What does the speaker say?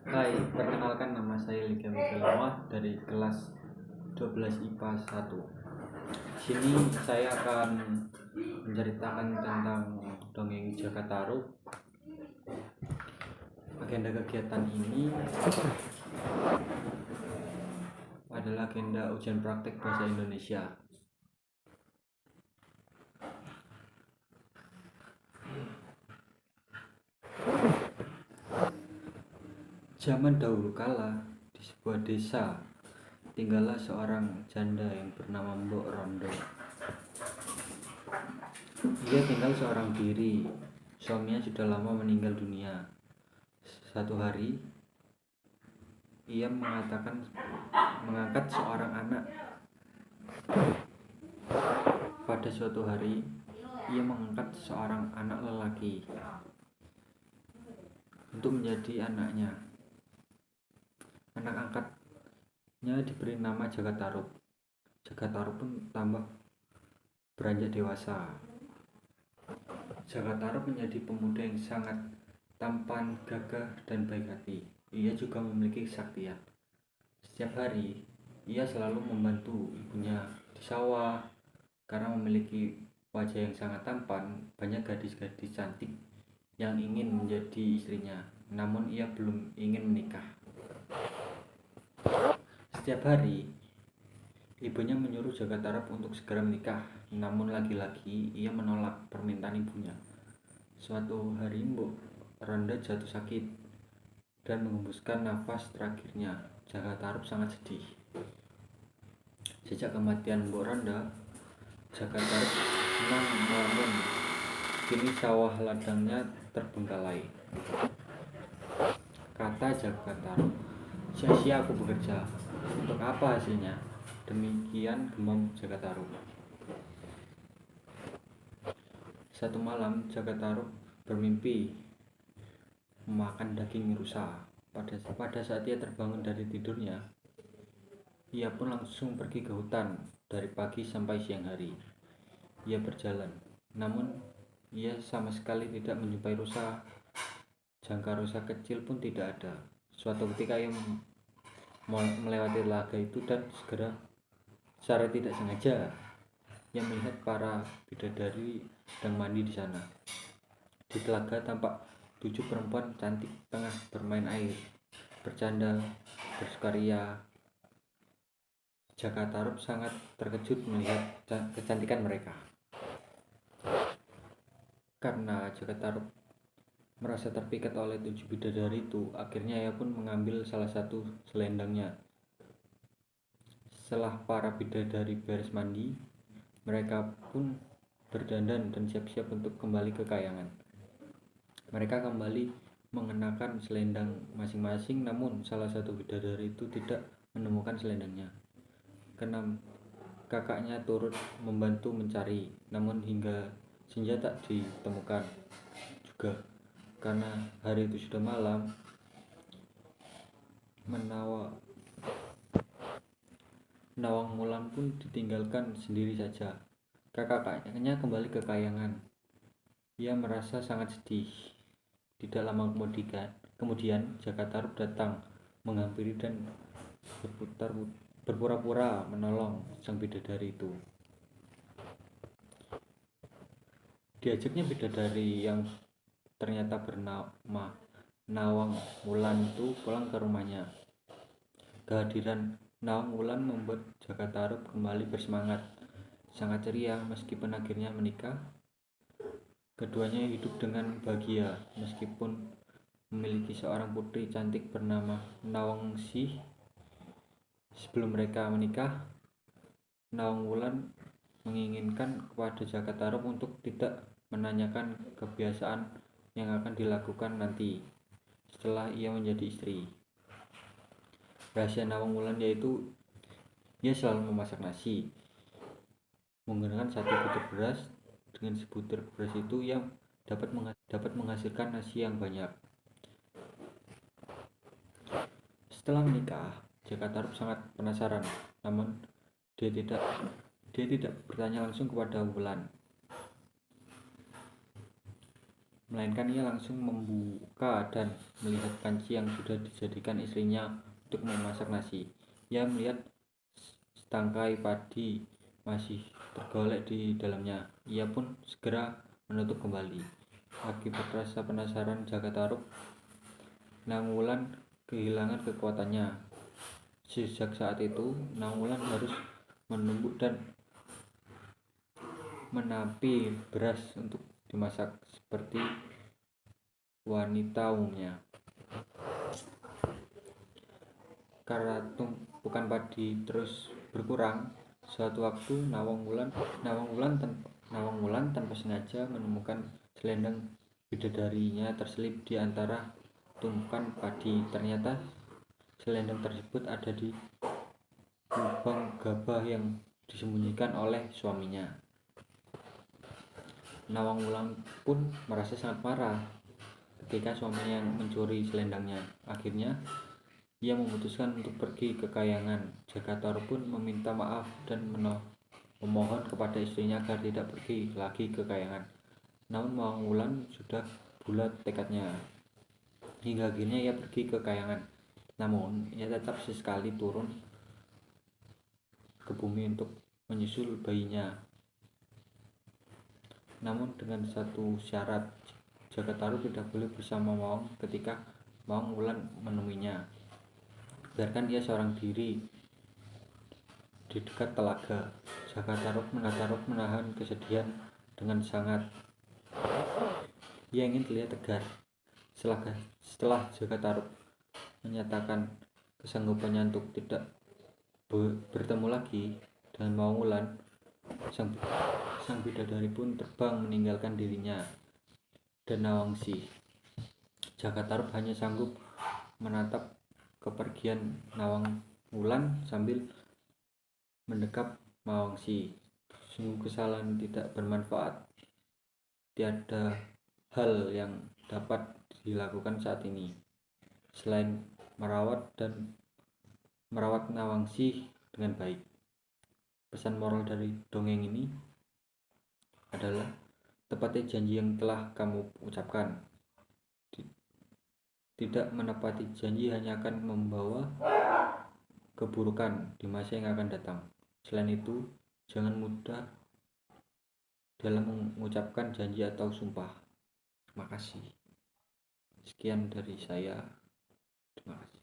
Hai, perkenalkan nama saya Lika Mikaelawah dari kelas 12 IPA 1. Sini saya akan menceritakan tentang dongeng Jakatarup. Agenda kegiatan ini adalah agenda ujian praktek bahasa Indonesia. Zaman dahulu kala, di sebuah desa, tinggallah seorang janda yang bernama Mbok Rondo. Ia tinggal seorang diri. Suaminya sudah lama meninggal dunia. Satu hari, ia mengangkat seorang anak. Pada suatu hari, ia mengangkat seorang anak lelaki untuk menjadi anaknya. Anak angkatnya diberi nama Jakatarup. Jakatarup pun tambah beranjak dewasa. Jakatarup menjadi pemuda yang sangat tampan, gagah, dan baik hati. Ia juga memiliki kesaktian. Setiap hari, ia selalu membantu ibunya di sawah. Karena memiliki wajah yang sangat tampan, banyak gadis-gadis cantik yang ingin menjadi istrinya. Namun ia belum ingin menikah. Setiap hari, ibunya menyuruh Jakatarup untuk segera menikah. Namun lagi-lagi ia menolak permintaan ibunya. Suatu hari Mbok Ronda jatuh sakit dan menghembuskan nafas terakhirnya. Jakatarup sangat sedih. Sejak kematian Mbok Ronda, Jakatarup senang melamun. Kini sawah ladangnya terbengkalai. Kata Jakatarup, sia-sia aku bekerja. Untuk apa hasilnya? Demikian gemam Jakatarup. Satu malam Jakatarup bermimpi memakan daging rusa. Pada saat ia terbangun dari tidurnya, ia pun langsung pergi ke hutan dari pagi sampai siang hari. Ia berjalan, namun ia sama sekali tidak menjumpai rusa. Jangka rusa kecil pun tidak ada. Suatu ketika ia melewati telaga itu dan secara tidak sengaja ia melihat para bidadari sedang mandi di sana. Di telaga tampak 7 perempuan cantik tengah bermain air, bercanda, bersukaria. Jakatarup sangat terkejut melihat kecantikan mereka. Karena Jakatarup merasa terpikat oleh 7 bidadari itu, akhirnya ia pun mengambil salah satu selendangnya. Setelah para bidadari beres mandi, mereka pun berdandan dan siap-siap untuk kembali ke kayangan. Mereka kembali mengenakan selendang masing-masing, namun salah satu bidadari itu tidak menemukan selendangnya. Keenam kakaknya turut membantu mencari, namun hingga senja tak ditemukan juga. Karena hari itu sudah malam, Nawang Wulan pun ditinggalkan sendiri saja. Kakaknya kembali ke kayangan. Ia merasa sangat sedih. Tidak lama kemudian Jakatarup datang menghampiri dan berpura-pura menolong sang bidadari itu. Diajaknya bidadari yang ternyata bernama Nawang Wulan itu pulang ke rumahnya. Kehadiran Nawang Wulan membuat Jakatarup kembali bersemangat, sangat ceria. Meskipun akhirnya menikah, keduanya hidup dengan bahagia. Meskipun memiliki seorang putri cantik bernama Nawangsih. Sebelum mereka menikah, Nawang Wulan menginginkan kepada Jakatarup untuk tidak menanyakan kebiasaan yang akan dilakukan nanti setelah ia menjadi istri. Rahasia Nawang Wulan yaitu ia selalu memasak nasi menggunakan 1 butir beras. Dengan sebutir beras itu ia dapat menghasilkan nasi yang banyak. Setelah menikah, Jakatarup sangat penasaran, namun dia tidak bertanya langsung kepada Wulan. melainkan ia langsung membuka dan melihat panci yang sudah dijadikan istrinya untuk memasak nasi. Ia melihat setangkai padi masih tergolek di dalamnya. Ia pun segera menutup kembali. Akibat rasa penasaran Jaka Tarub, Nawang Wulan kehilangan kekuatannya. Sejak saat itu, Nawang Wulan harus menumbuk dan menapi beras untuk dimasak seperti wanita umumnya. Karena tumpukan padi terus berkurang, suatu waktu Nawang Wulan tanpa sengaja menemukan selendang bidadarinya terselip di antara tumpukan padi. Ternyata selendang tersebut ada di lubang gabah yang disembunyikan oleh suaminya. Nawang Wulan pun merasa sangat marah ketika suaminya mencuri selendangnya. Akhirnya ia memutuskan untuk pergi ke Kahyangan. Jaka Tarub pun meminta maaf dan memohon kepada istrinya agar tidak pergi lagi ke Kahyangan. Namun Nawang Wulan sudah bulat tekadnya. Hingga akhirnya ia pergi ke Kahyangan. Namun ia tetap sesekali turun ke bumi untuk menyusul bayinya. Namun dengan satu syarat, Jaka Tarub tidak boleh bersama Mawang ketika Nawang Wulan menemuinya. Biarkan ia seorang diri di dekat telaga. Jaka Tarub menahan kesedihan dengan sangat. Ia ingin terlihat tegar. Setelah Jaka Tarub menyatakan kesanggupannya untuk tidak bertemu lagi dengan Nawang Wulan, sang bidadari pun terbang meninggalkan dirinya dan Nawangsi. Jaka Tarub hanya sanggup menatap kepergian Nawang Wulan sambil mendekap Nawangsi. Sungguh kesalahan tidak bermanfaat. Tiada hal yang dapat dilakukan saat ini selain merawat Nawangsi dengan baik. Pesan moral dari dongeng ini adalah tepati janji yang telah kamu ucapkan. Tidak menepati janji hanya akan membawa keburukan di masa yang akan datang. Selain itu, jangan mudah dalam mengucapkan janji atau sumpah. Terima kasih. Sekian dari saya. Terima kasih.